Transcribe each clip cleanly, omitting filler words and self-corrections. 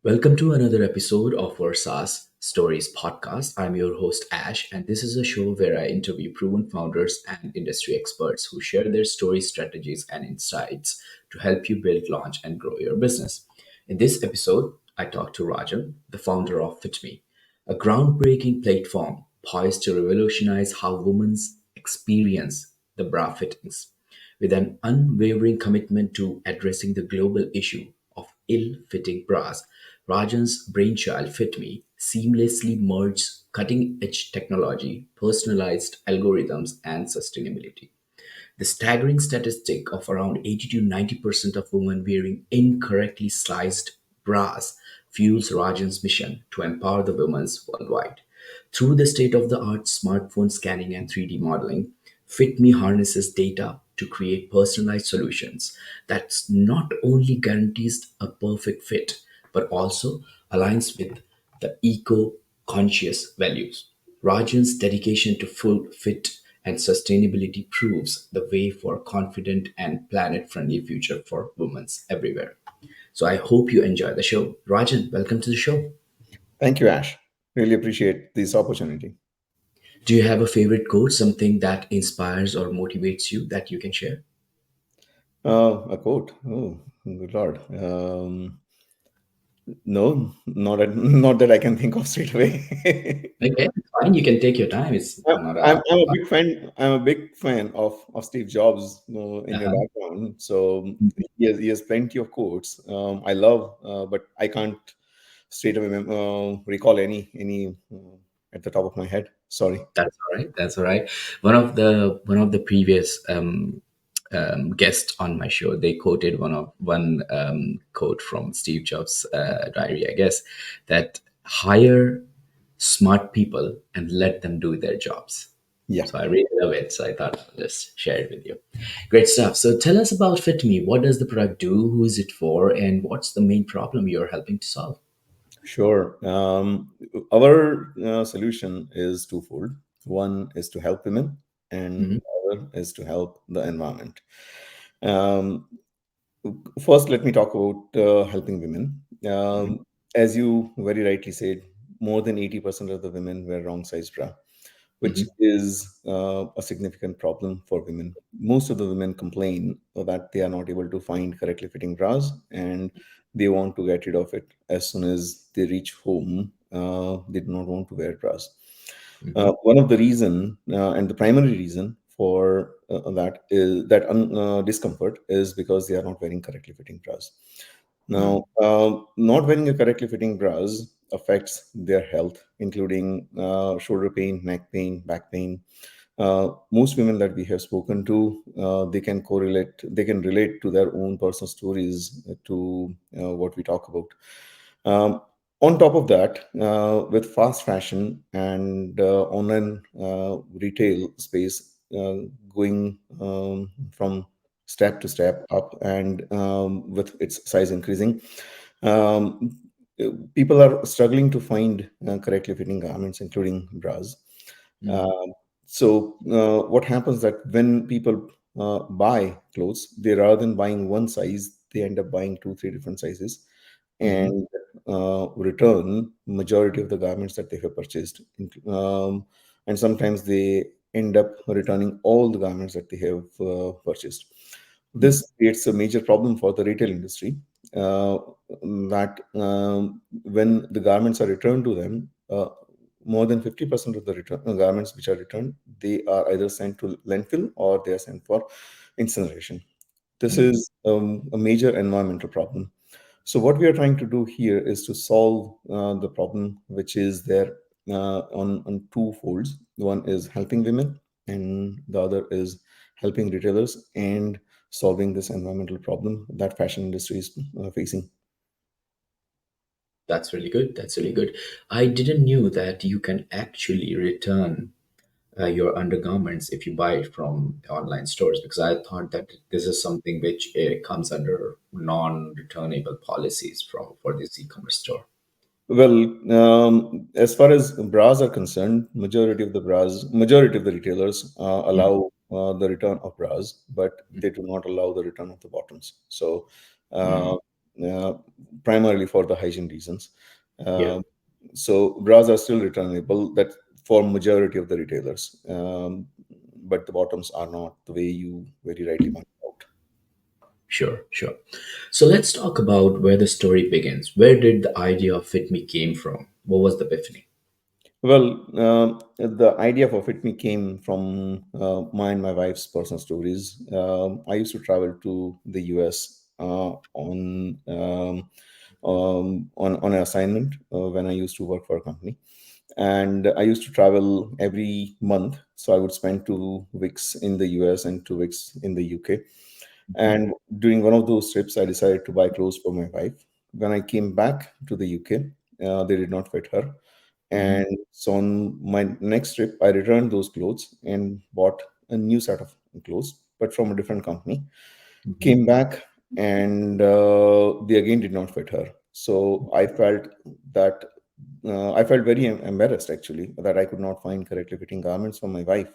Welcome to another episode of our SaaS Stories podcast. I'm your host, Ash, and this is a show where I interview proven founders and industry experts who share their stories, strategies, and insights to help you build, launch, and grow your business. In this episode, I talk to Rajan, the founder of FitMe, a groundbreaking platform poised to revolutionize how women experience the bra fittings. With an unwavering commitment to addressing the global issue of ill fitting bras, Rajan's brainchild FitMe seamlessly merges cutting edge technology, personalized algorithms, and sustainability. The staggering statistic of around 80 to 90% of women wearing incorrectly sized bras fuels Rajan's mission to empower the women worldwide. Through the state of the art smartphone scanning and 3D modeling, FitMe harnesses data to create personalized solutions that not only guarantees a perfect fit, but also aligns with the eco conscious values. Rajan's dedication to full fit and sustainability proves the way for a confident and planet friendly future for women everywhere. So I hope you enjoy the show. Rajan, welcome to the show. Thank you, Ash. Really appreciate this opportunity. Do you have a favorite quote, something that inspires or motivates you that you can share? A quote. Oh, good Lord. No, not that I can think of straight away. Okay, fine. You can take your time. It's not a. I'm a big fan. I'm a big fan of Steve Jobs in your Uh-huh. background. So he has plenty of quotes. I love, but I can't straight away recall any at the top of my head. Sorry. That's all right. That's all right. One of the previous guests on my show, they quoted one quote from Steve Jobs' diary, I guess, that hire smart people and let them do their jobs. Yeah. So I really love it. So I thought I'll just share it with you. Great stuff. So tell us about FitMe. What does the product do? Who is it for? And what's the main problem you're helping to solve? Sure. Our solution is twofold. One is to help women, and Hmm. the other is to help the environment. Um, First, let me talk about helping women. Hmm. As you very rightly said, more than 80% of the women wear wrong size bra, which Hmm. is a significant problem for women. Most of the women complain that they are not able to find correctly fitting bras and they want to get rid of it as soon as they reach home. They do not want to wear bras. Hmm. One of the reason and the primary reason for that is that discomfort is because they are not wearing correctly fitting bras. Now, not wearing a correctly fitting bras affects their health, including shoulder pain, neck pain, back pain. Most women that we have spoken to, they can relate to their own personal stories to what we talk about. Um, on top of that, with fast fashion and online retail space going from step to step up and with its size increasing, um, people are struggling to find correctly fitting garments, including bras. Hmm. Um, what happens that when people buy clothes, they rather than buying one size, they end up buying two, three different sizes, Hmm. and return majority of the garments that they have purchased. And sometimes they end up returning all the garments that they have purchased. Hmm. This creates a major problem for the retail industry. Uh, that when the garments are returned to them, more than 50% of the garments which are returned, they are either sent to landfill or they are sent for incineration. This Hmm. is a major environmental problem. So what we are trying to do here is to solve the problem which is there on two folds. One is helping women, and the other is helping retailers and solving this environmental problem that fashion industry is facing. That's really good. That's really good. I didn't knew that you can actually return your undergarments if you buy it from online stores, because I thought that this is something which comes under non-returnable policies from for this e-commerce store. Well, as far as bras are concerned, majority of the retailers Mm. allow the return of bras, but they do not allow the return of the bottoms. So uh, Mm. uh, primarily for the hygiene reasons. Yeah. Um, so bras are still returnable. That for majority of the retailers, but the bottoms are not, the way you very rightly pointed out. Sure, sure. So let's talk about where the story begins. Where did the idea of FitMe came from? What was the epiphany? Well, the idea for FitMe came from my and my wife's personal stories. I used to travel to the US on an assignment when I used to work for a company, and I used to travel every month. So I would spend 2 weeks in the US and 2 weeks in the UK. And during one of those trips, I decided to buy clothes for my wife. When I came back to the UK, they did not fit her. Mm-hmm. And so on my next trip, I returned those clothes and bought a new set of clothes, but from a different company. Mm-hmm. Came back, and they again did not fit her. So that I felt very embarrassed, actually, that I could not find correctly fitting garments for my wife.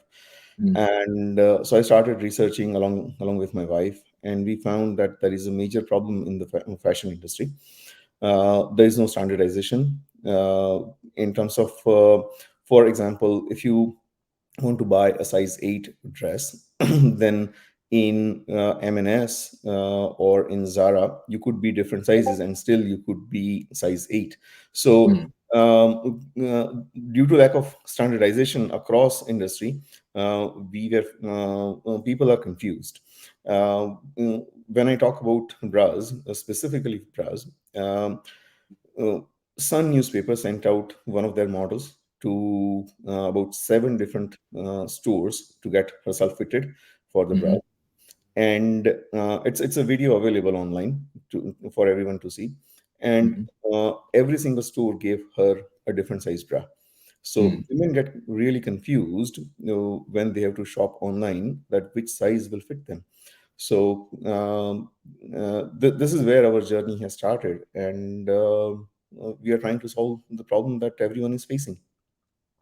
And so I started researching along with my wife, and we found that there is a major problem in the fashion industry. There is no standardization in terms of, for example, if you want to buy a size 8 dress, then in M&S or in Zara, you could be different sizes and still you could be size 8. So due to lack of standardization across industry, we were people are confused. When I talk about bras, specifically bras, uh, Sun newspaper sent out one of their models to about 7 different stores to get herself fitted for the bra. Mm-hmm. And it's a video available online for everyone to see. And Mm-hmm. every single store gave her a different size bra. So Mm. women get really confused, when they have to shop online, that which size will fit them. So this is where our journey has started, and we are trying to solve the problem that everyone is facing.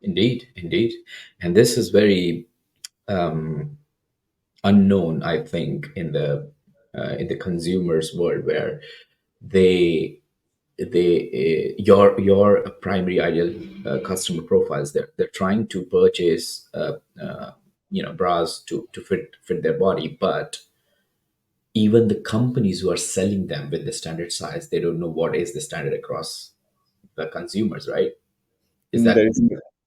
Indeed, indeed. And this is very um, unknown, I think, in the consumers world, where they your primary ideal customer profiles, they're trying to purchase bras to fit their body, but even the companies who are selling them with the standard size, they don't know what is the standard across the consumers, right? Is Mm, that?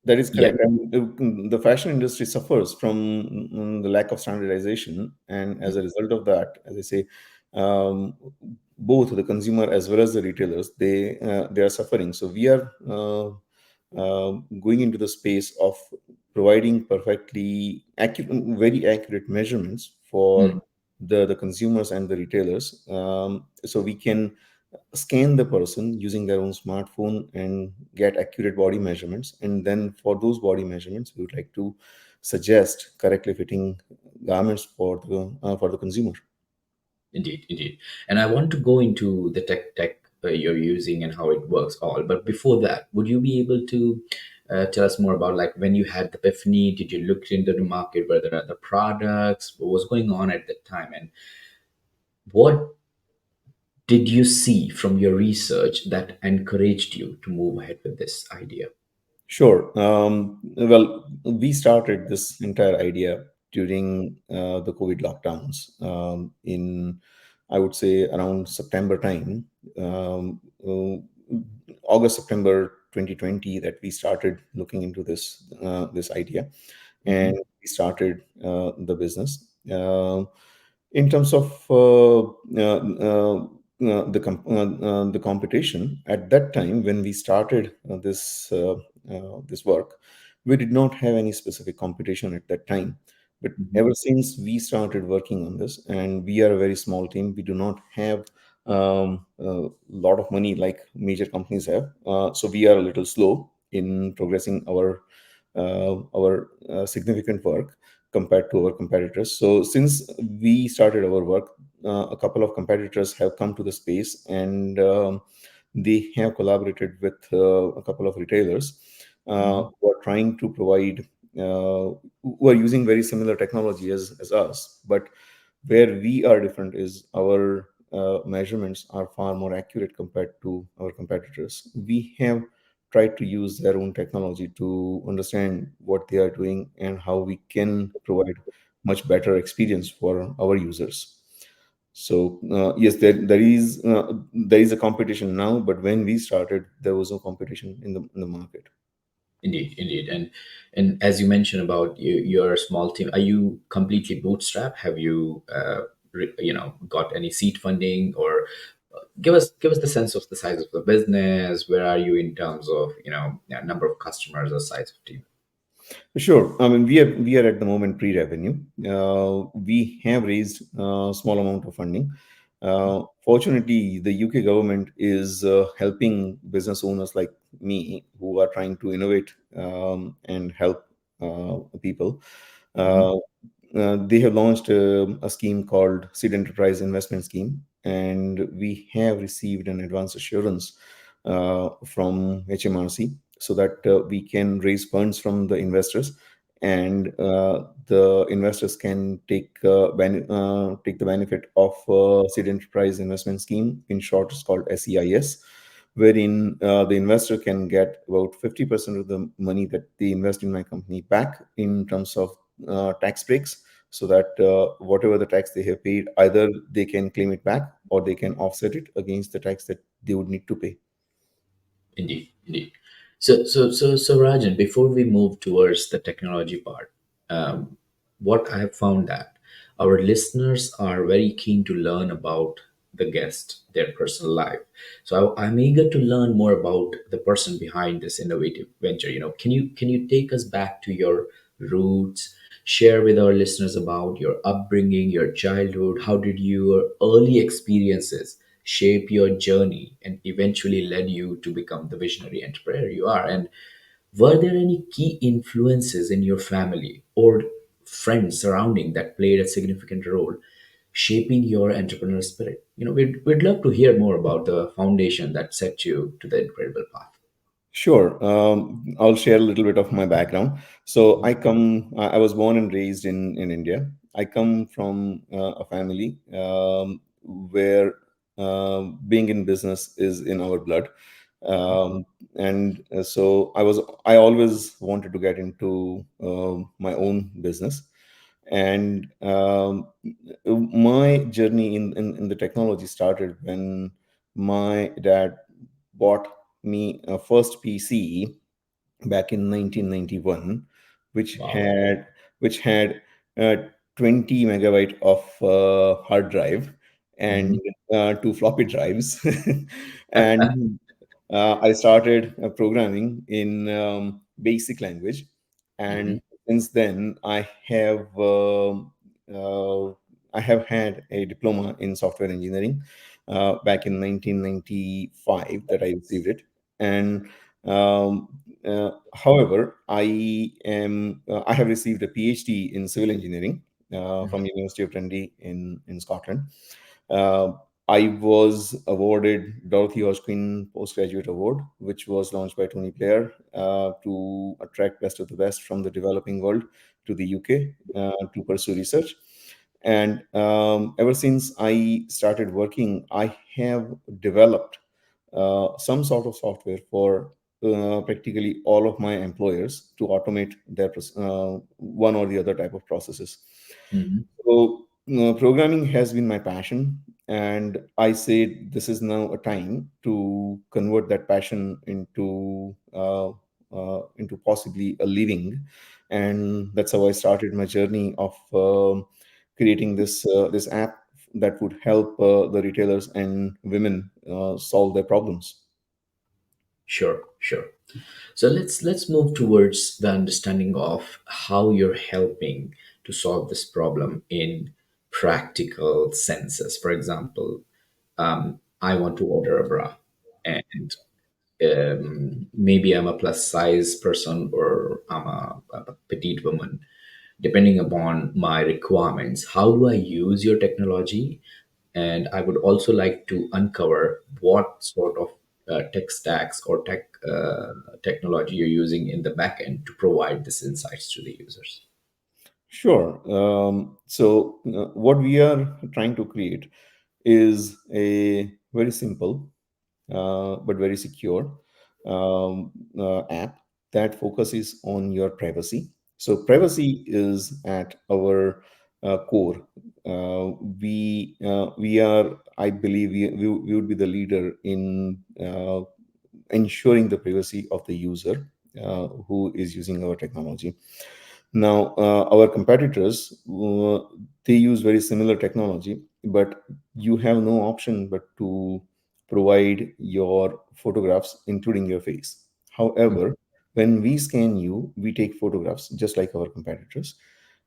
that is Yeah. correct. And the fashion industry suffers from the lack of standardization, and as a result of that, as I say, um, both the consumer as well as the retailers, they are suffering. So we are going into the space of providing perfectly accurate, very accurate measurements for Mm, the consumers and the retailers, so we can scan the person using their own smartphone and get accurate body measurements. And then for those body measurements, we would like to suggest correctly fitting garments for the consumer. indeed, indeed. And I want to go into the tech you're using and how it works all. But before that, would you be able to tell us more about, like, when you had the epiphany? Did you look into the market? Were there other products? What was going on at that time? And what did you see from your research that encouraged you to move ahead with this idea? Sure. Well, we started this entire idea during the COVID lockdowns, in, I would say, around September time, August, September 2020, that we started looking into this idea, Hmm. and we started the business. In terms of the competition at that time when we started this work, we did not have any specific competition at that time. But Hmm. ever since we started working on this, and we are a very small team, we do not have a lot of money like major companies have. So we are a little slow in progressing our significant work compared to our competitors. So since we started our work, a couple of competitors have come to the space, and they have collaborated with a couple of retailers Hmm. who are trying to provide, who are using very similar technology as us. But where we are different is our measurements are far more accurate compared to our competitors. We have tried to use their own technology to understand what they are doing and how we can provide much better experience for our users. So yes, there is a competition now, but when we started, there was no competition in the market. Indeed, indeed. And as you mentioned about your small team, are you completely bootstrap? Have you got any seed funding, or give us the sense of the size of the business? Where are you in terms of number of customers or size of team? Sure. I mean, we are at the moment pre-revenue. We have raised a small amount of funding. Fortunately, the UK government is helping business owners like me who are trying to innovate and help people. Mhm. Uh, they have launched a scheme called Seed Enterprise Investment Scheme, and we have received an advance assurance from HMRC so that we can raise funds from the investors, and the investors can take the benefit of Seed Enterprise Investment Scheme. In short, it's called SEIS, wherein the investor can get about 50% of the money that they invest in my company back in terms of tax breaks, so that whatever the tax they have paid, either they can claim it back or they can offset it against the tax that they would need to pay. Indeed, indeed. So, Rajan, before we move towards the technology part, what I have found that our listeners are very keen to learn about the guest, their personal life. So I'm eager to learn more about the person behind this innovative venture. Can you take us back to your roots? Share with our listeners about your upbringing, your childhood. How did your early experiences shape your journey and eventually led you to become the visionary entrepreneur you are? And were there any key influences in your family or friends surrounding that played a significant role shaping your entrepreneurial spirit? We'd love to hear more about the foundation that set you to the incredible path. Sure. I'll share a little bit of my background. So I was born and raised in India. I come from a family where being in business is in our blood. So I always wanted to get into my own business. And my journey in the technology started when my dad bought me a first PC back in 1991, which Wow. had 20 megabyte of hard drive and Mhm. two floppy drives. And I started programming in basic language, and Mhm. since then uh, I have had a diploma in software engineering back in 1995 that I received it. And um, however, I have received a PhD in civil engineering from University of Dundee in Scotland. Uh, I was awarded Dorothy Hodgkin Postgraduate Award, which was launched by Tony Blair to attract best of the best from the developing world to the UK to pursue research. And ever since I started working, I have developed some sort of software for practically all of my employers to automate their one or the other type of processes. Mhm. So, programming has been my passion, and I say this is now a time to convert that passion into possibly a living, and that's how I started my journey of creating this app that would help the retailers and women solve their problems. Sure, sure. So let's move towards the understanding of how you're helping to solve this problem in practical senses. For example, I want to order a bra, and maybe I'm a plus size person or I'm a petite woman. Depending upon my requirements, how do I use your technology? And I would also like to uncover what sort of tech stacks or technology you're using in the back end to provide this insights to the users. Sure. So, what we are trying to create is a very simple but very secure app that focuses on your privacy. So, privacy is at our core. We are, I believe, we would be the leader in ensuring the privacy of the user who is using our technology. Now, our competitors, they use very similar technology, but you have no option but to provide your photographs, including your face. However, when we scan you, we take photographs just like our competitors,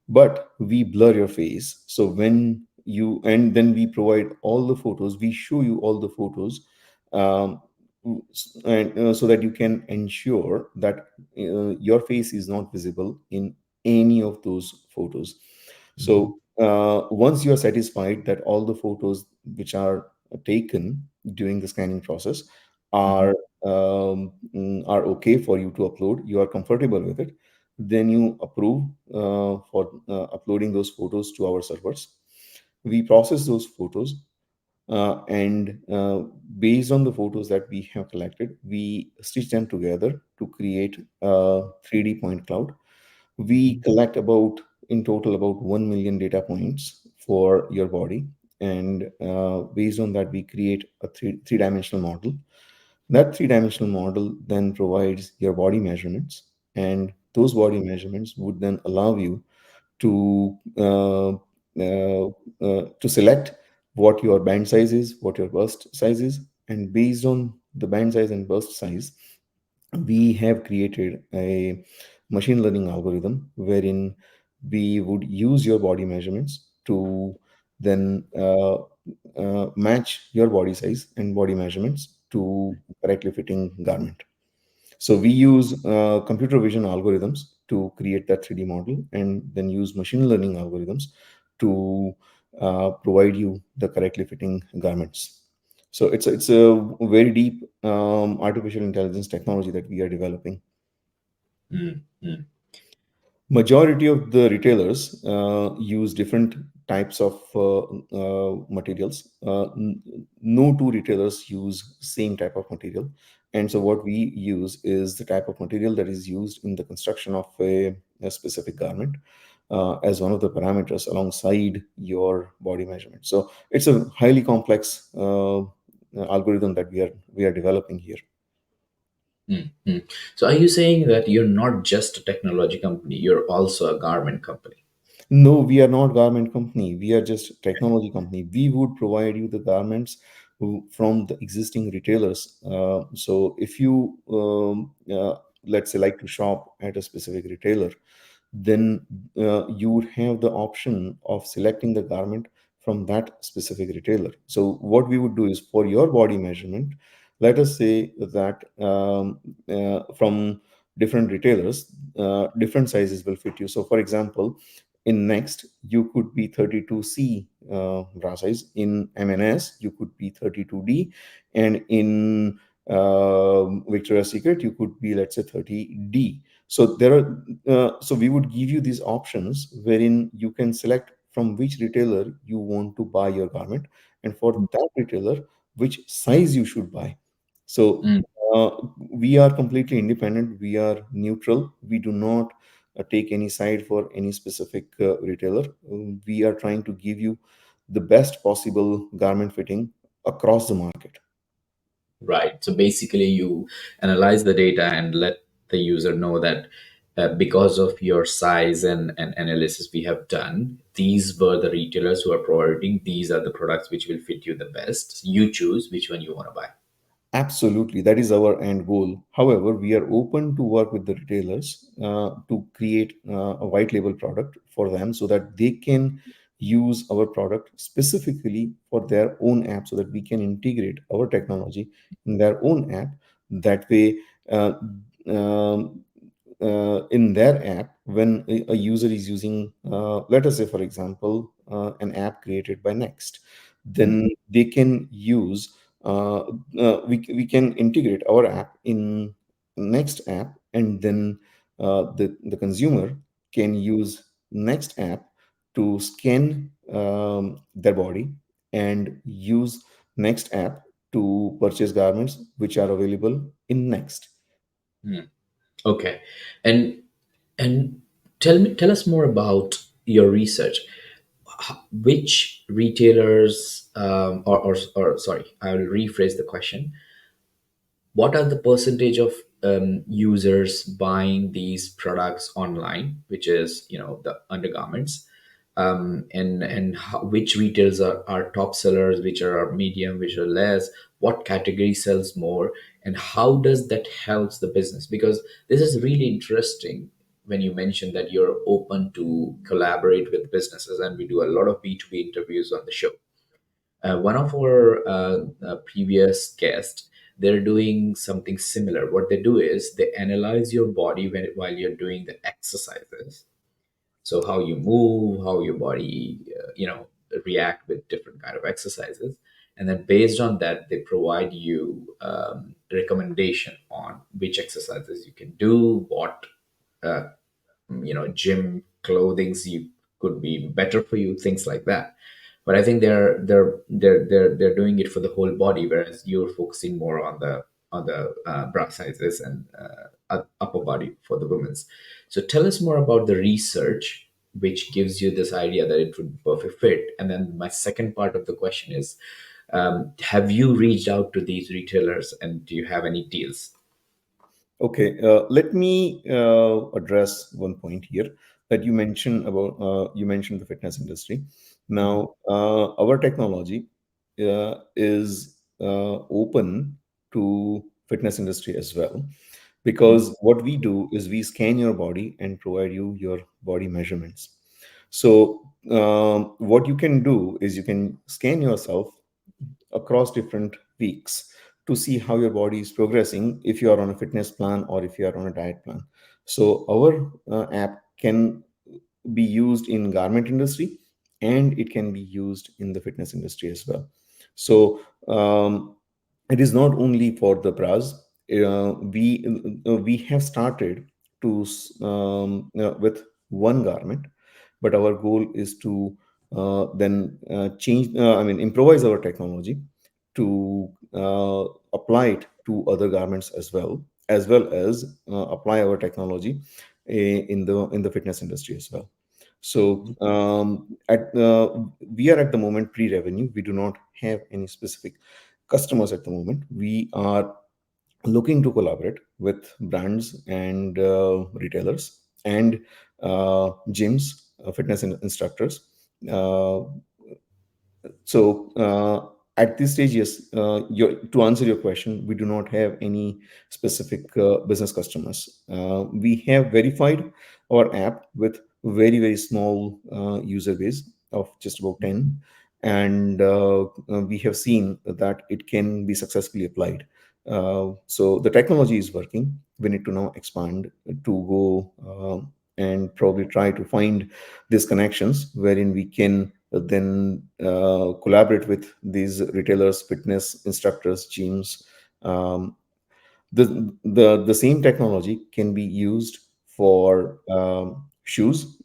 but we blur your face. So when you, and then we provide all the photos, we show you all the photos, um, and so that you can ensure that your face is not visible in any of those photos. Mhm. So once you are satisfied that all the photos which are taken during the scanning process Mhm. are are okay for you to upload, you are comfortable with it, then you approve for uploading those photos to our servers. We process those photos, and based on the photos that we have collected, we stitch them together to create a 3D point cloud. We Mhm. collect about, in total, about 1 million data points for your body. And based on that, we create a three-dimensional model. That three-dimensional model then provides your body measurements, and those body measurements would then allow you to to select what your band size is, what your burst size is, and based on the band size and burst size, we have created a machine learning algorithm wherein we would use your body measurements to then match your body size and body measurements to correctly fitting garment. So we use computer vision algorithms to create that 3D model, and then use machine learning algorithms to provide you the correctly fitting garments. So it's a very deep artificial intelligence technology that we are developing. Mm. Mm. Majority of the retailers use different types of materials. No two retailers use same type of material, and so what we use is the type of material that is used in the construction of a specific garment as one of the parameters alongside your body measurement. So it's a highly complex algorithm that we are developing here. Mm. Mm. So, are you saying that you're not just a technology company, you're also a garment company? No, we are not garment company. We are just technology company. We would provide you the garments from the existing retailers. So if you let's say like to shop at a specific retailer, then you would have the option of selecting the garment from that specific retailer. So what we would do is for your body measurement, let us say that from different retailers, different sizes will fit you. So for example, in Next, you could be 32C bra size. In MNS, you could be 32D. And in Victoria's Secret, you could be, let's say, 30D. So so we would give you these options wherein you can select from which retailer you want to buy your garment, and for that retailer, which size you should buy. So Mm. we are completely independent. We are neutral. We do not take any side for any specific retailer. We are trying to give you the best possible garment fitting across the market. Right. So basically, you analyze the data and let the user know that because of your size and analysis we have done, these were the retailers who are providing, these are the products which will fit you the best. You choose which one you want to buy. Absolutely, that is our end goal. However, we are open to work with the retailers to create a white label product for them so that they can use our product specifically for their own app, so that we can integrate our technology in their own app. That way, uh, um, in their app, when a user is using, let us say, for example, an app created by Next, then Mhm. they can use we can integrate our app in Next app, and then the consumer can use Next app to scan their body, and use Next app to purchase garments which are available in Next. Hmm. Okay. And tell us more about your research. Which retailers, or sorry, I will rephrase the question. What are the percentage of users buying these products online, which is, the undergarments, and which retailers are top sellers, which are medium, which are less, what category sells more, and how does that helps the business? Because this is really interesting when you mentioned that you're open to collaborate with businesses, and we do a lot of B2B interviews on the show. One of our previous guests, they're doing something similar. What they do is they analyze your body while you're doing the exercises. So how you move, how your body, react with different kind of exercises, and then based on that, they provide you recommendation on which exercises you can do, what uh, gym clothings you could be better for you, things like that. But I think they're doing it for the whole body, whereas you're focusing more on the bra sizes and upper body for the women's. So tell us more about the research which gives you this idea that it would be perfect fit. And then my second part of the question is, have you reached out to these retailers and do you have any deals? Okay, let me address one point here that you mentioned the fitness industry. Mhm. Now, our technology is open to fitness industry as well, because what we do is we scan your body and provide you your body measurements. So, what you can do is you can scan yourself across different weeks to see how your body is progressing, if you are on a fitness plan or if you are on a diet plan. So our app can be used in garment industry, and it can be used in the fitness industry as well. So it is not only for the bras. We have started to with one garment, but our goal is to then change, I mean, improvise our technology to apply it to other garments as well as apply our technology in the fitness industry as well. So at we are at the moment pre-revenue. We do not have any specific customers at the moment. We are looking to collaborate with brands and retailers and gyms, fitness instructors. Uh, so at this stage, yes, to answer your question, we do not have any specific business customers. We have verified our app with very small user base of just about 10, and we have seen that it can be successfully applied. So the technology is working. We need to now expand to go and probably try to find these connections wherein we can then collaborate with these retailers, fitness instructors, gyms. Um, the same technology can be used for shoes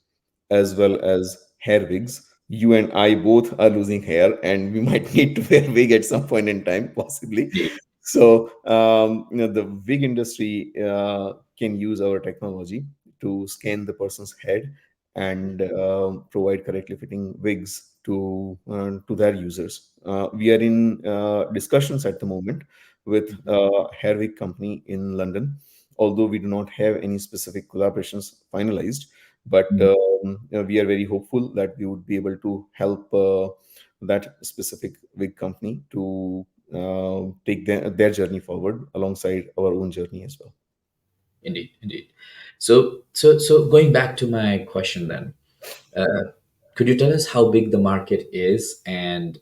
as well as hair wigs. You and I both are losing hair, and we might need to wear wig at some point in time, possibly. Indeed. So, the wig industry can use our technology to scan the person's head and provide correctly fitting wigs to their users. We are in discussions at the moment with a hair wig company in London, although we do not have any specific collaborations finalized. But we are very hopeful that we would be able to help that specific wig company to take their journey forward alongside our own journey as well. Indeed, indeed. So going back to my question then, could you tell us how big the market is, and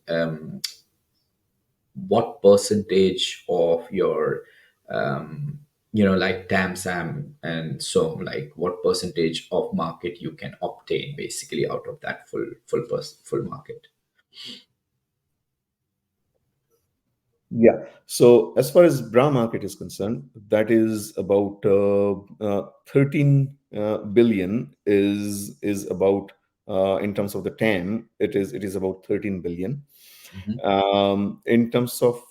what percentage of your, like Tam Sam and so on, like what percentage of market you can obtain basically out of that full market? Yeah. So as far as bra market is concerned, that is about 13 billion is about in terms of the TAM. It is about 13 billion. Mhm. In terms of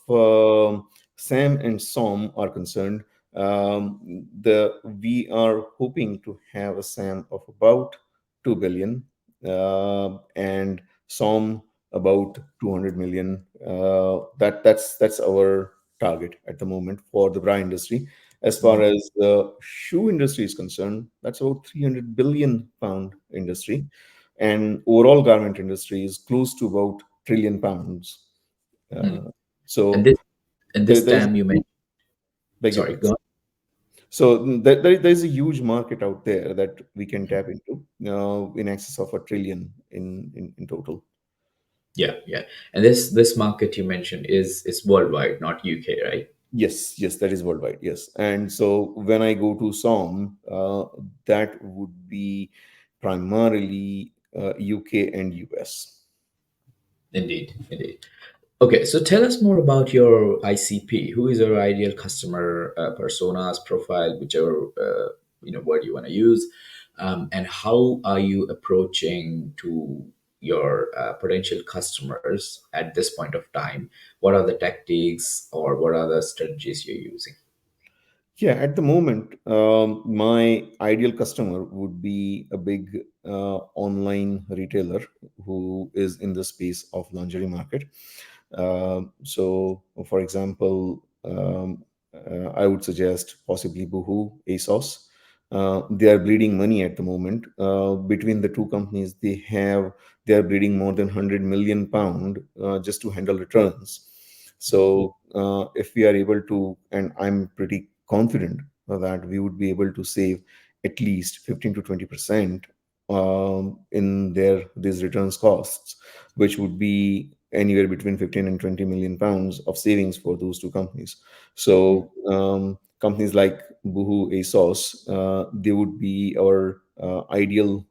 Sam and Som are concerned, the we are hoping to have a SAM of about 2 billion, and Som about 200 million. That's our target at the moment for the bra industry. As far Mhm. as the shoe industry is concerned, that's about 300 billion pound industry, and overall garment industry is close to about trillion pounds. Mhm. Uh, And so this and this there's TAM you mentioned. beg your Sorry, pardon. go on. So there's a huge market out there that we can tap into, in excess of a trillion in total. Yeah, yeah. And this market you mentioned is worldwide, not UK, right? Yes, yes, that is worldwide. Yes, and so when I go to SOM, that would be primarily UK and US. Indeed, indeed. Okay, so tell us more about your ICP. Who is your ideal customer personas profile, whichever word you want to use, and how are you approaching to your potential customers at this point of time? What are the tactics or what are the strategies you're using? Yeah, at the moment, my ideal customer would be a big online retailer who is in the space of lingerie market. So, for example, I would suggest possibly Boohoo, ASOS. They are bleeding money at the moment. Between the two companies, they are bleeding more than 100 million pound just to handle returns. So, if we are able to, and I'm pretty confident that we would be able to save at least 15 to 20% in their these returns costs, which would be anywhere between 15 and 20 million pounds of savings for those two companies. So companies like Boohoo, ASOS, they would be our ideal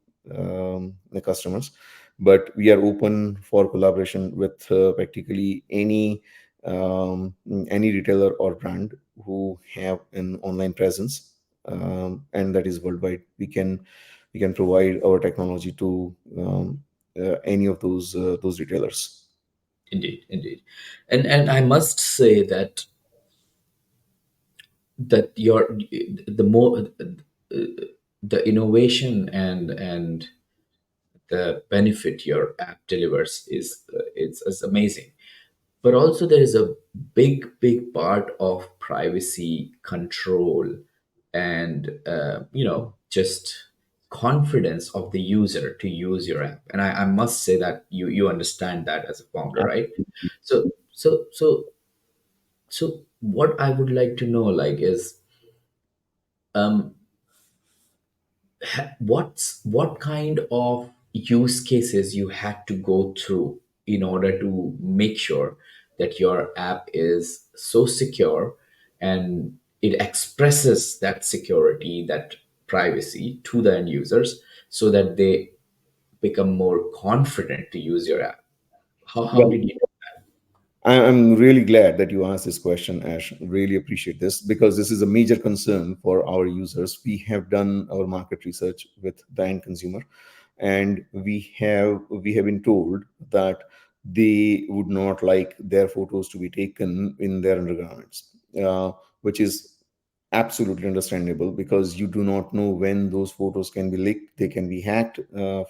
customers. But we are open for collaboration with practically any retailer or brand who have an online presence, and that is worldwide. We can provide our technology to any of those retailers. Indeed, indeed. And I must say that the more the innovation and the benefit your app delivers is amazing, but also there is a big part of privacy control and just confidence of the user to use your app. And I must say that you understand that as a founder, right? Absolutely. So what I would like to know, like, is um what kind of use cases you had to go through in order to make sure that your app is so secure and it expresses that security, that privacy to the end users, so that they become more confident to use your app. How Well, did you I'm really glad that you asked this question, Ash. Really appreciate this because this is a major concern for our users. We have done our market research with the end consumer, and we have been told that they would not like their photos to be taken in their undergarments, which is absolutely understandable because you do not know when those photos can be leaked. They can be hacked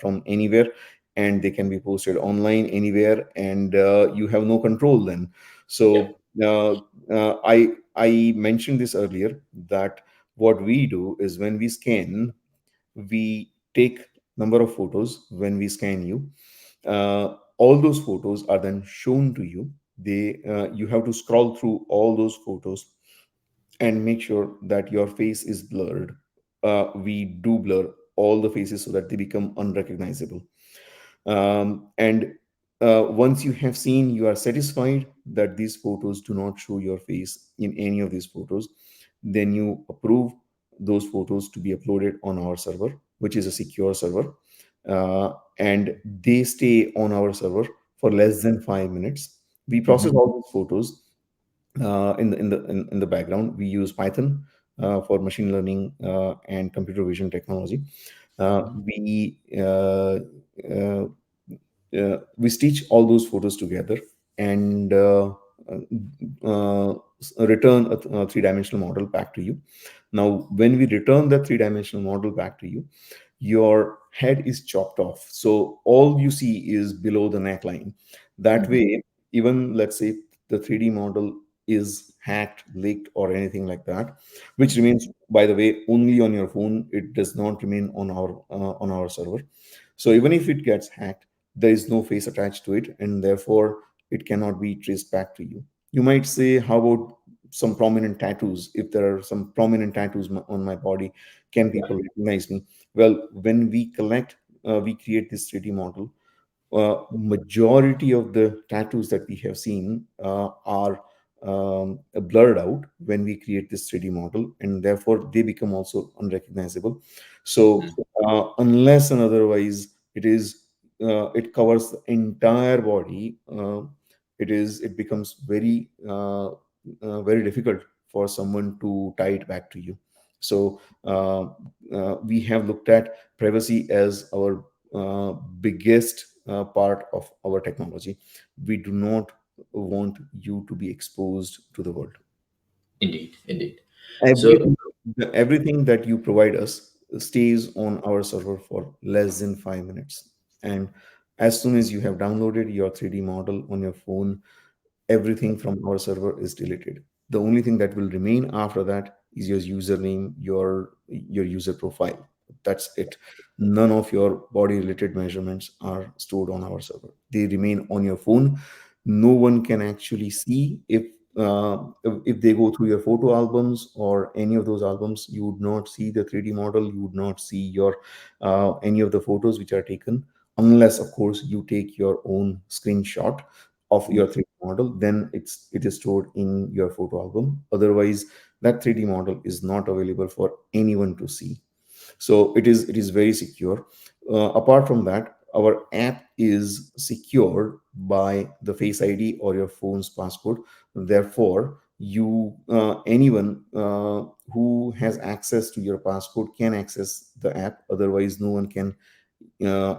from anywhere, and they can be posted online anywhere, and you have no control then. yeah. So I mentioned this earlier that what we do is when we scan, we take number of photos. When we scan you, all those photos are then shown to you. They You have to scroll through all those photos and make sure that your face is blurred. We do blur all the faces so that they become unrecognizable. And once you have seen, you are satisfied that these photos do not show your face in any of these photos, then you approve those photos to be uploaded on our server, which is a secure server. And they stay on our server for less than 5 minutes. We process Mhm. all those photos in the background. We use Python for machine learning and computer vision technology. We stitch all those photos together, and return a three-dimensional model back to you. Now, when we return that three-dimensional model back to you, your head is chopped off. So all you see is below the neckline. That Mhm. way, even let's say the 3D model is hacked, leaked, or anything like that, which remains, by the way, only on your phone. It does not remain on our server. So even if it gets hacked, there is no face attached to it, and therefore it cannot be traced back to you. You might say, how about some prominent tattoos? If there are some prominent tattoos on my body, can Yeah. people recognize me? Well, when we create this 3D model. Majority of the tattoos that we have seen are blurred out when we create this 3D model, and therefore they become also unrecognizable. So, Mhm. unless and otherwise, it covers the entire body. It becomes very difficult for someone to tie it back to you. So, we have looked at privacy as our biggest part of our technology. We do not want you to be exposed to the world. Indeed, indeed. So Everything, everything that you provide us stays on our server for less than 5 minutes. And as soon as you have downloaded your 3D model on your phone, everything from our server is deleted. The only thing that will remain after that is your username, your user profile. That's it. None of your body related measurements are stored on our server. They remain on your phone. No one can actually see if they go through your photo albums or any of those albums. You would not see the 3D model. You would not see your any of the photos which are taken, unless of course you take your own screenshot of your 3D model. Then it is stored in your photo album. Otherwise, that 3D model is not available for anyone to see. So it is very secure. Apart from that, our app is secured by the Face ID or your phone's passcode. Therefore, you anyone who has access to your passcode can access the app. Otherwise, no one can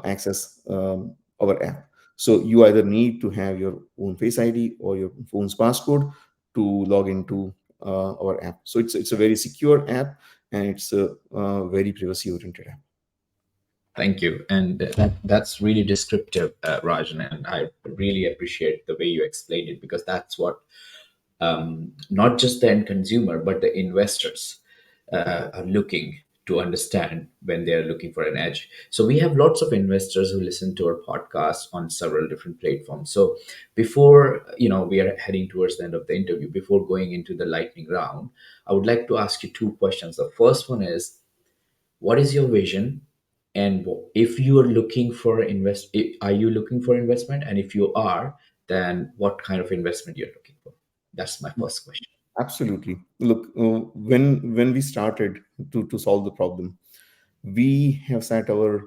access our app. So you either need to have your own Face ID or your phone's passcode to log into our app. So it's a very secure app, and it's a very privacy oriented app. thank you, and that's really descriptive, Rajan, and I really appreciate the way you explained it because that's what not just the end consumer but the investors are looking to understand when they're looking for an edge. So we have lots of investors who listen to our podcast on several different platforms. So before we are heading towards the end of the interview, before going into the lightning round, I would like to ask you two questions. The first one is, what is your vision, and if you are looking for are you looking for investment, and if you are, then what kind of investment you're looking for? That's my first question. Absolutely. Look, when we started to solve the problem, we have set our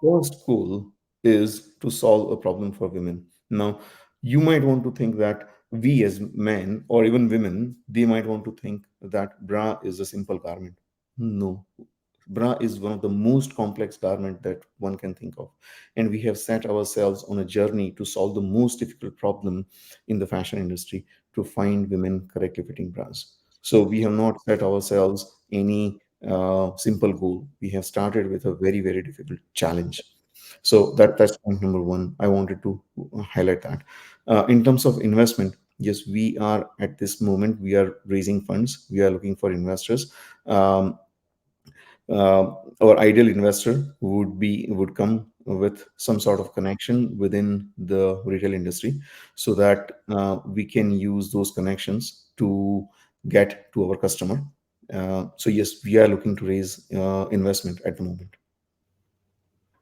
first goal is to solve a problem for women. Now, you might want to think that we as men or even women, they might want to think that bra is a simple garment. No, bra is one of the most complex garment that one can think of, and we have set ourselves on a journey to solve the most difficult problem in the fashion industry, to find women correctly fitting bras. So we have not set ourselves any simple goal. We have started with a very difficult challenge. So that's point number one. I wanted to highlight that. In terms of investment, yes, we are at this moment we are raising funds. We are looking for investors. Um, our ideal investor would come with some sort of connection within the retail industry, so that we can use those connections to get to our customer. So yes, we are looking to raise investment at the moment.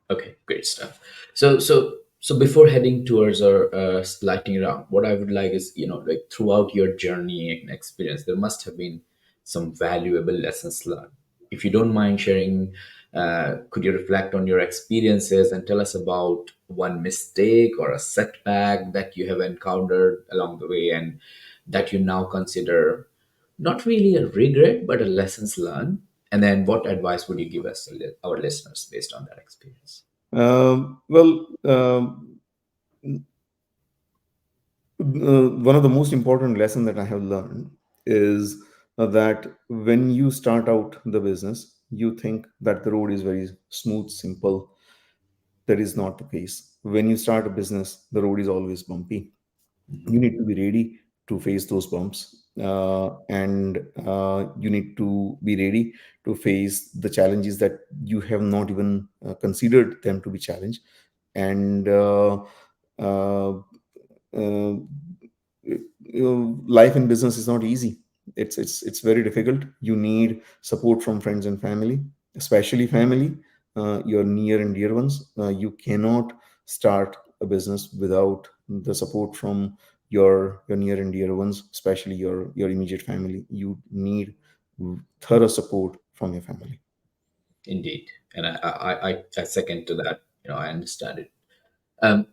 Okay, great stuff. So before heading towards our lightning round, what I would like is, like throughout your journey and experience, there must have been some valuable lessons learned. If you don't mind sharing, could you reflect on your experiences and tell us about one mistake or a setback that you have encountered along the way and that you now consider not really a regret, but a lessons learned? And then what advice would you give us, our listeners, based on that experience? Well, One of the most important lesson that I have learned is that when you start out the business, you think that the road is very smooth, simple. That is not the case. When you start a business, the road is always bumpy. You need to be ready to face those bumps, and you need to be ready to face the challenges that you have not even considered them to be challenge. And uh, uh, life in business is not easy. It's very difficult. You need support from friends and family, especially family, your near and dear ones. You cannot start a business without the support from your near and dear ones, especially your immediate family. You need thorough support from your family. Indeed, and I second to that. I understand it.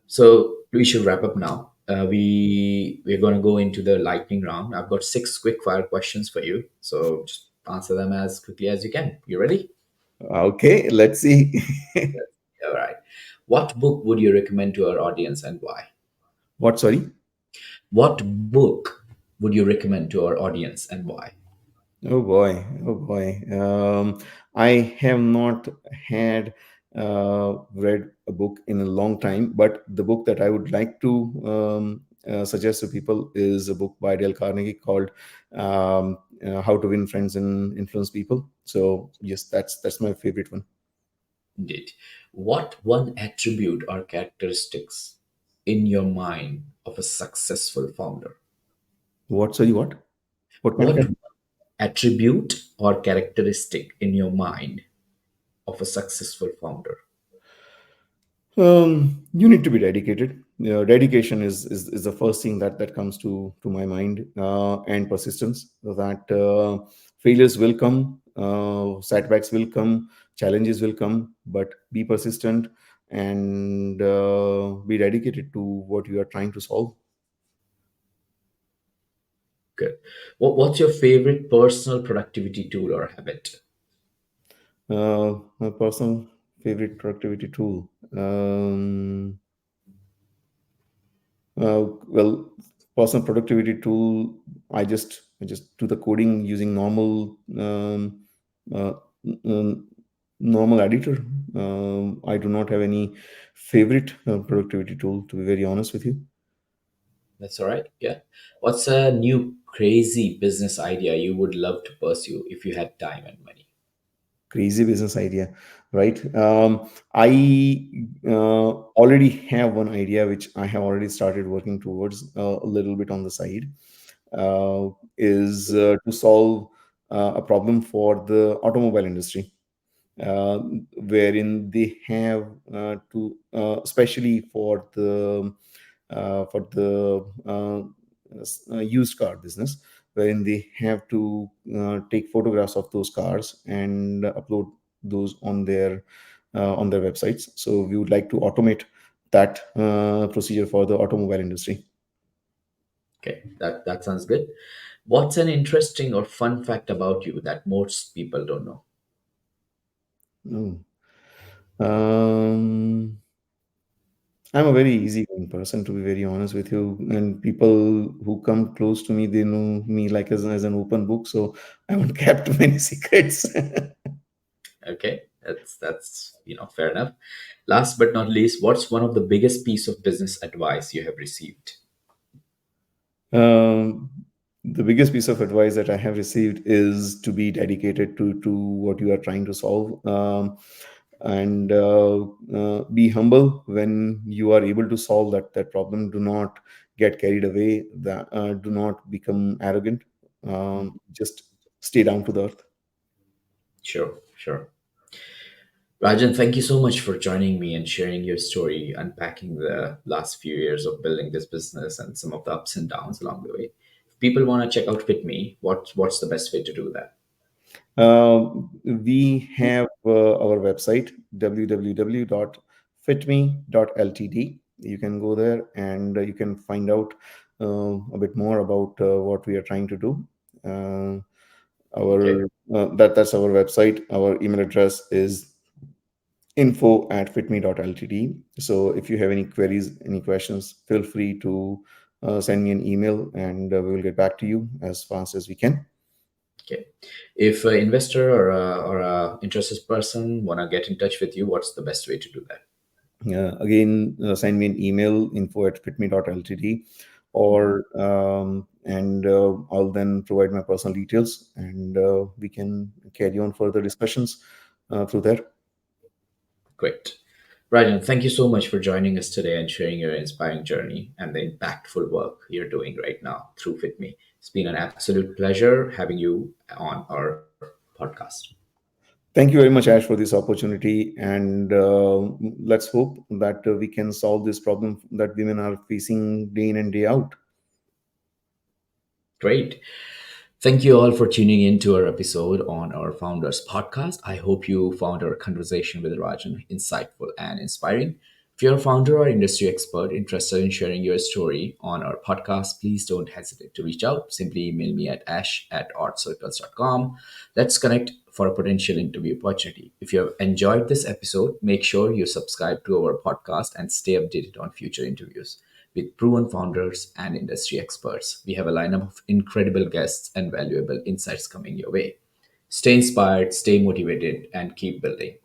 So we should wrap up now. We're going to go into the lightning round. I've got six quick fire questions for you, so just answer them as quickly as you can. You ready? Okay, let's see. All right. What book would you recommend to our audience and why? What? Sorry. What book would you recommend to our audience and why? Oh boy, oh boy. I have not had read a book in a long time, but the book that I would like to suggest to people is a book by Dale Carnegie called "How to Win Friends and Influence People." So yes, that's my favorite one. Indeed. What one attribute or characteristics in your mind of a successful founder? What? Sorry, what? What kind of? What attribute or characteristic in your mind of a successful founder? You need to be dedicated. Dedication is the first thing that comes to my mind, and persistence. That failures will come, setbacks will come, challenges will come, but be persistent and be dedicated to what you are trying to solve. Good. What's your favorite personal productivity tool or habit? My personal favorite productivity tool. Well, personal productivity tool. I just do the coding using uh, normal editor. I do not have any favorite productivity tool, to be very honest with you. That's all right. Yeah. What's a new crazy business idea you would love to pursue if you had time and money? Crazy business idea, right? I already have one idea which I have already started working towards a little bit on the side. Is to solve a problem for the automobile industry, uh, wherein they have especially for the used car business, wherein they have to take photographs of those cars and upload those on their websites. So we would like to automate that procedure for the automobile industry. Okay, that sounds good. What's an interesting or fun fact about you that most people don't know? Mm. Um, I'm a very easygoing person, to be very honest with you. And people who come close to me, they know me like as an open book. So I haven't kept many secrets. Okay, that's fair enough. Last but not least, what's one of the biggest piece of business advice you have received? um, the biggest piece of advice that I have received is to be dedicated to what you are trying to solve. And be humble when you are able to solve that problem. Do not get carried away. Do not become arrogant. Just stay down to the earth. Sure, sure. Rajan, thank you so much for joining me and sharing your story, unpacking the last few years of building this business and some of the ups and downs along the way. If people want to check out FitMe, what's the best way to do that? We have our website www.fitme.ltd. You can go there and you can find out a bit more about what we are trying to do. Uh, Okay. our that's our website. Our email address is info@fitme.ltd. So if you have any queries, any questions, feel free to send me an email, and we will get back to you as fast as we can. Okay. If an investor or a interested person want to get in touch with you, what's the best way to do that? Again, send me an email, info@fitme.ltd, or and I'll then provide my personal details, and we can carry on further discussions through there. Great. Rajan, thank you so much for joining us today and sharing your inspiring journey and the impactful work you're doing right now through FitMe. It's been an absolute pleasure having you on our podcast. Thank you very much, Ash, for this opportunity, and let's hope that we can solve this problem that women are facing day in and day out. Great. Thank you all for tuning in to our episode on our Founders podcast. I hope you found our conversation with Rajan insightful and inspiring. If you're a founder or industry expert interested in sharing your story on our podcast, please don't hesitate to reach out. Simply email me at ash@artcircles.com. Let's connect for a potential interview opportunity. If you have enjoyed this episode, make sure you subscribe to our podcast and stay updated on future interviews with proven founders and industry experts. We have a lineup of incredible guests and valuable insights coming your way. Stay inspired, stay motivated, and keep building.